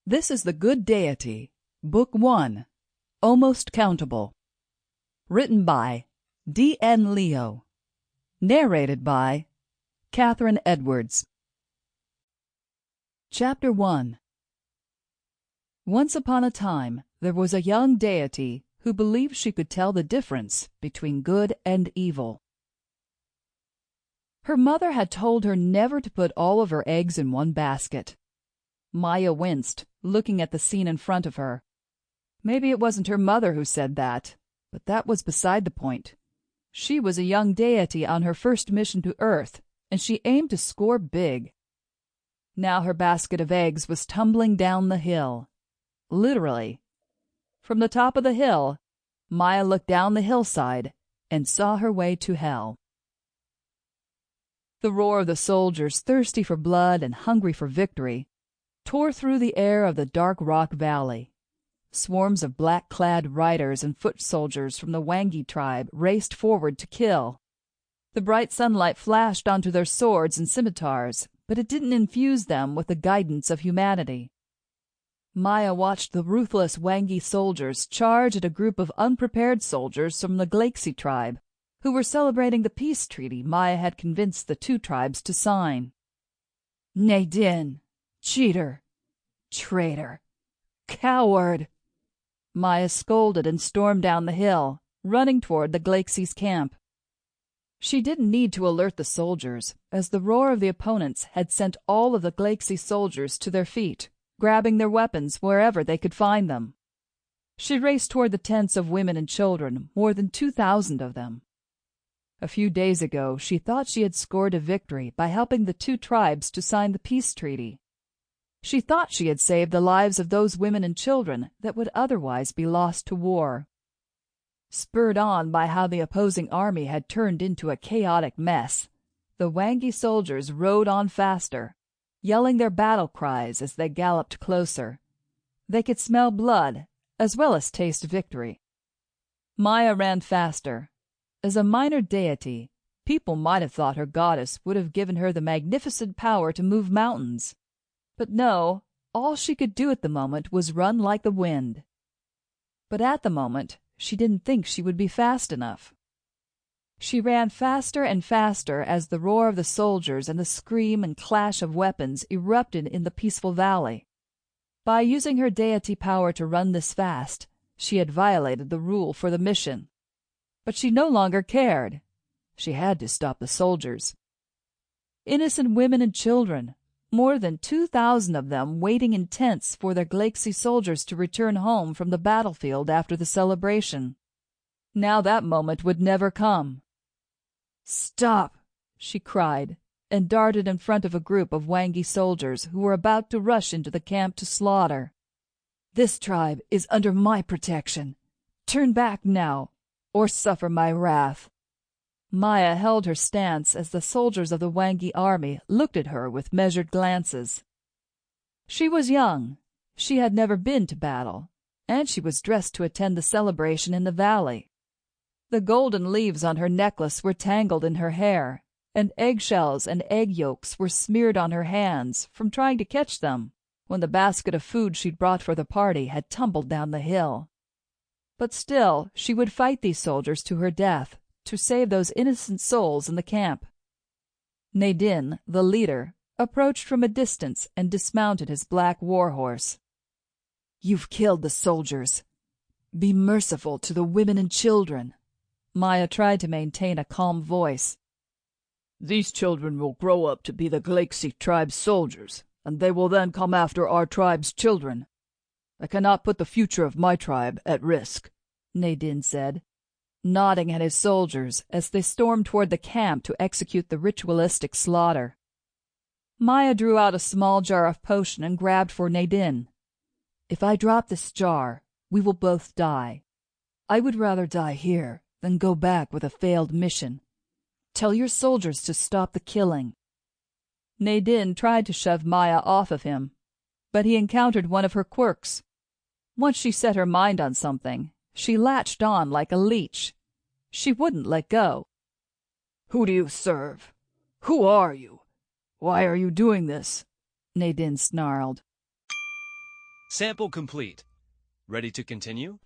This is the Good Deity, Book 1, Almost Countable. Written by D. N. Leo. Narrated by Catherine Edwards. Chapter 1. Once upon a time, there was a young deity who believed she could tell the difference between good and evil. Her mother had told her never to put all of her eggs in one basket. Mya winced, looking at the scene in front of her. Maybe it wasn't her mother who said that, but that was beside the point. She was a young deity on her first mission to Earth, and she aimed to score big. Now her basket of eggs was tumbling down the hill. Literally. From the top of the hill, Mya looked down the hillside and saw her way to hell. The roar of the soldiers, thirsty for blood and hungry for victory, tore through the air of the dark rock valley. Swarms of black-clad riders and foot soldiers from the Wangi tribe raced forward to kill. The bright sunlight flashed onto their swords and scimitars, but it didn't infuse them with the guidance of humanity. Mya watched the ruthless Wangi soldiers charge at a group of unprepared soldiers from the Galaxy tribe, who were celebrating the peace treaty Mya had convinced the two tribes to sign. "Nadine! Cheater! Traitor! Coward!" Mya scolded and stormed down the hill, running toward the Galaxy's camp. She didn't need to alert the soldiers, as the roar of the opponents had sent all of the Galaxy soldiers to their feet, grabbing their weapons wherever they could find them. She raced toward the tents of women and children, more than 2,000 of them. A few days ago, she thought she had scored a victory by helping the two tribes to sign the peace treaty. She thought she had saved the lives of those women and children that would otherwise be lost to war. Spurred on by how the opposing army had turned into a chaotic mess, the Wangi soldiers rode on faster, yelling their battle cries as they galloped closer. They could smell blood, as well as taste victory. Mya ran faster. As a minor deity, people might have thought her goddess would have given her the magnificent power to move mountains. But no, all she could do at the moment was run like the wind. But at the moment, she didn't think she would be fast enough. She ran faster and faster as the roar of the soldiers and the scream and clash of weapons erupted in the peaceful valley. By using her deity power to run this fast, she had violated the rule for the mission. But she no longer cared. She had to stop the soldiers. Innocent women and children, more than 2,000 of them waiting in tents for their Galaxy soldiers to return home from the battlefield after the celebration. Now that moment would never come. "Stop!" she cried, and darted in front of a group of Wangi soldiers who were about to rush into the camp to slaughter. "This tribe is under my protection. Turn back now, or suffer my wrath." Mya held her stance as the soldiers of the Wangi army looked at her with measured glances. She was young, she had never been to battle, and she was dressed to attend the celebration in the valley. The golden leaves on her necklace were tangled in her hair, and eggshells and egg yolks were smeared on her hands from trying to catch them when the basket of food she'd brought for the party had tumbled down the hill. But still she would fight these soldiers to her death, to save those innocent souls in the camp. Nadine, the leader, approached from a distance and dismounted his black war horse. "You've killed the soldiers. Be merciful to the women and children." Mya tried to maintain a calm voice. "These children will grow up to be the Galaxy tribe's soldiers, and they will then come after our tribe's children. I cannot put the future of my tribe at risk," Nadine said, nodding at his soldiers as they stormed toward the camp to execute the ritualistic slaughter. Mya drew out a small jar of potion and grabbed for Nadine. "If I drop this jar, we will both die. I would rather die here than go back with a failed mission. Tell your soldiers to stop the killing." Nadine tried to shove Mya off of him, but he encountered one of her quirks. Once she set her mind on something, she latched on like a leech. She wouldn't let go. "Who do you serve? Who are you? Why are you doing this?" Nadine snarled. Sample complete. Ready to continue?